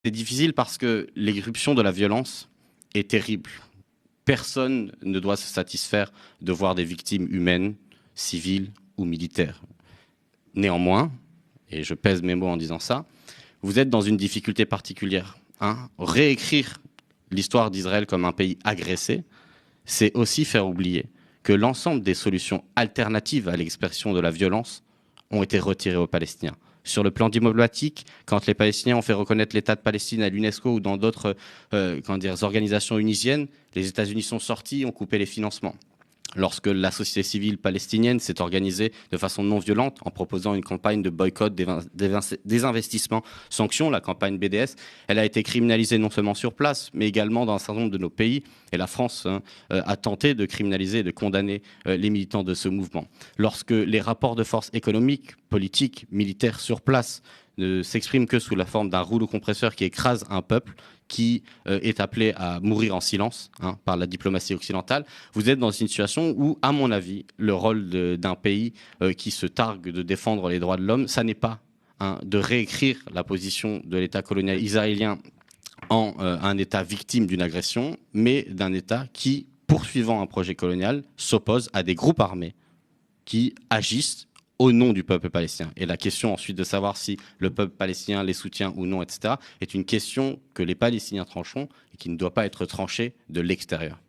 C'est difficile parce que l'éruption de la violence est terrible. Personne ne doit se satisfaire de voir des victimes humaines, civiles ou militaires. Néanmoins, et je pèse mes mots en disant ça, vous êtes dans une difficulté particulière. Réécrire l'histoire d'Israël comme un pays agressé, c'est aussi faire oublier que l'ensemble des solutions alternatives à l'expression de la violence ont été retirées aux Palestiniens. Sur le plan diplomatique, quand les Palestiniens ont fait reconnaître l'État de Palestine à l'UNESCO ou dans d'autres organisations unisiennes, les États-Unis sont sortis et ont coupé les financements. Lorsque la société civile palestinienne s'est organisée de façon non violente en proposant une campagne de boycott des investissements sanctions, la campagne BDS, elle a été criminalisée non seulement sur place, mais également dans un certain nombre de nos pays. Et la France a tenté de criminaliser et de condamner les militants de ce mouvement. Lorsque les rapports de force économiques, politiques, militaires sur place ne s'expriment que sous la forme d'un rouleau compresseur qui écrase un peuple qui est appelé à mourir en silence par la diplomatie occidentale, vous êtes dans une situation où, à mon avis, le rôle d'un pays qui se targue de défendre les droits de l'homme, ça n'est pas de réécrire la position de l'État colonial israélien en un État victime d'une agression, mais d'un État qui, poursuivant un projet colonial, s'oppose à des groupes armés qui agissent au nom du peuple palestinien. Et la question ensuite de savoir si le peuple palestinien les soutient ou non, etc., est une question que les Palestiniens trancheront et qui ne doit pas être tranchée de l'extérieur.